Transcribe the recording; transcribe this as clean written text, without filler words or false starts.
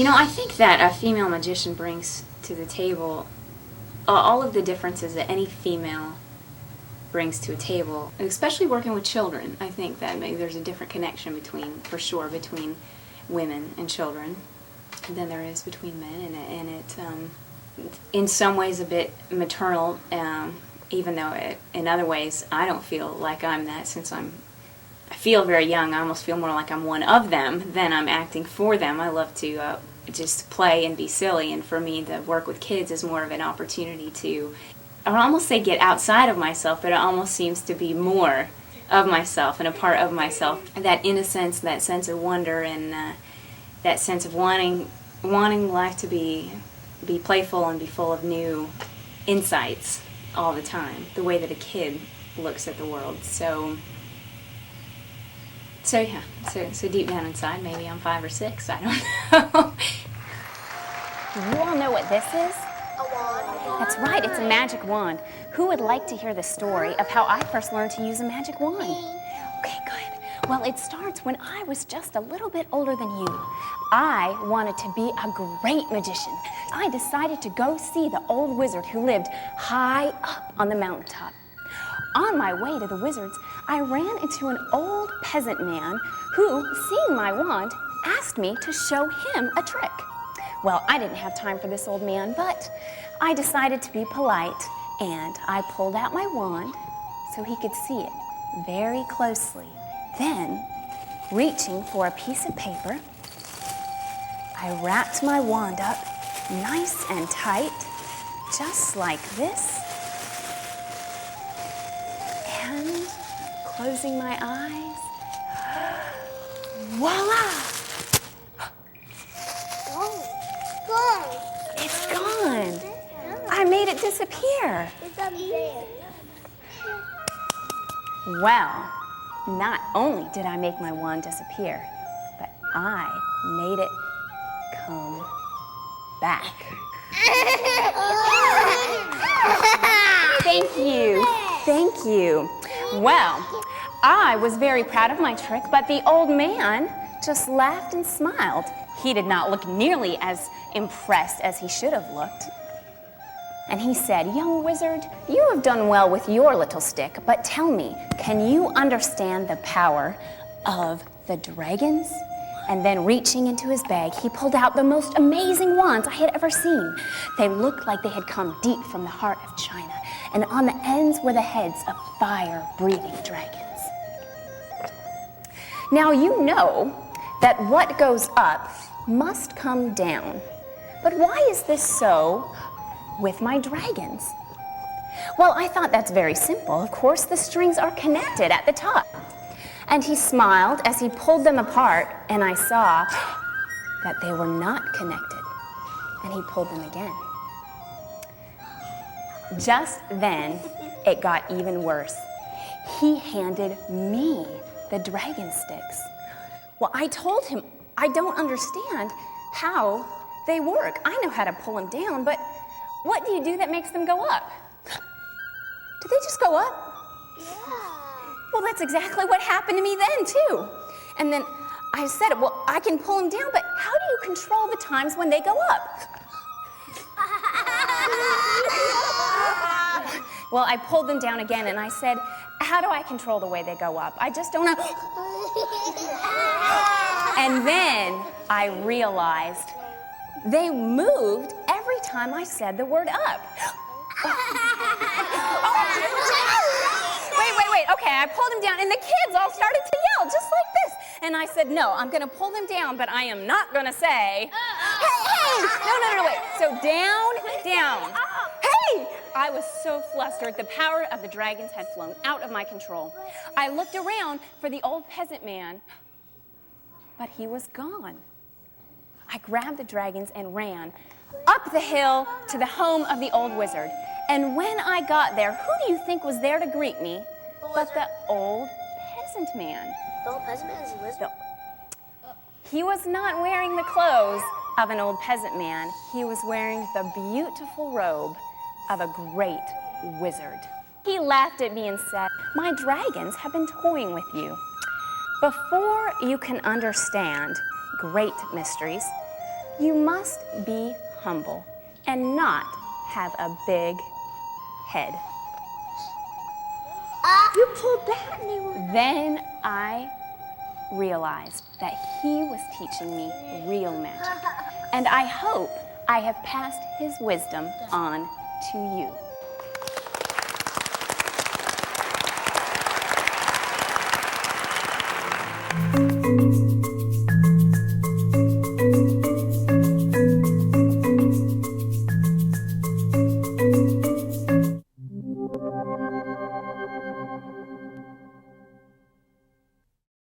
You know, I think that a female magician brings to the table all of the differences that any female brings to a table, especially working with children. I think that maybe there's a different connection between, for sure, between women and children than there is between men, and it in some ways a bit maternal, even though in other ways I don't feel like I'm that, since I feel very young. I almost feel more like I'm one of them than I'm acting for them. I love to just play and be silly, and for me the work with kids is more of an opportunity to, I would almost say, get outside of myself, but it almost seems to be more of myself and a part of myself. That innocence, that sense of wonder, and that sense of wanting life to be playful and be full of new insights all the time, the way that a kid looks at the world. So yeah, so deep down inside, maybe I'm 5 or 6, I don't know. Do you all know what this is? A wand. That's right, it's a magic wand. Who would like to hear the story of how I first learned to use a magic wand? Okay, good. Well, it starts when I was just a little bit older than you. I wanted to be a great magician. I decided to go see the old wizard who lived high up on the mountaintop. On my way to the wizard's, I ran into an old peasant man who, seeing my wand, asked me to show him a trick. Well, I didn't have time for this old man, but I decided to be polite, and I pulled out my wand so he could see it very closely. Then, reaching for a piece of paper, I wrapped my wand up nice and tight, just like this, and closing my eyes, voila! It's gone. I made it disappear. It's up there. Well, not only did I make my wand disappear, but I made it come back. Thank you. Thank you. Well, I was very proud of my trick, but the old man just laughed and smiled. He did not look nearly as impressed as he should have looked. And he said, "Young wizard, you have done well with your little stick, but tell me, can you understand the power of the dragons?" And then reaching into his bag, he pulled out the most amazing wands I had ever seen. They looked like they had come deep from the heart of China, and on the ends were the heads of fire-breathing dragons. Now you know that what goes up must come down. But why is this so with my dragons? Well, I thought that's very simple. Of course, the strings are connected at the top. And he smiled as he pulled them apart, and I saw that they were not connected. And he pulled them again. Just then, it got even worse. He handed me the dragon sticks. Well, I told him I don't understand how they work. I know how to pull them down, but what do you do that makes them go up? Do they just go up? Yeah. Well, that's exactly what happened to me then, too. And then I said, well, I can pull them down, but how do you control the times when they go up? Well, I pulled them down again, and I said, how do I control the way they go up? I just don't know. And then I realized they moved every time I said the word up. Wait, okay, I pulled them down, and the kids all started to yell, just like this. And I said, no, I'm gonna pull them down, but I am not gonna say, hey, no, wait. So down. Hey! I was so flustered, the power of the dragons had flown out of my control. I looked around for the old peasant man, but he was gone. I grabbed the dragons and ran up the hill to the home of the old wizard. And when I got there, who do you think was there to greet me but the old peasant man? The old peasant man is a wizard? He was not wearing the clothes of an old peasant man. He was wearing the beautiful robe of a great wizard. He laughed at me and said, "My dragons have been toying with you. Before you can understand great mysteries, You must be humble and not have a big head. You pulled that and they were... Then I realized that he was teaching me real magic. And I hope I have passed his wisdom on to you.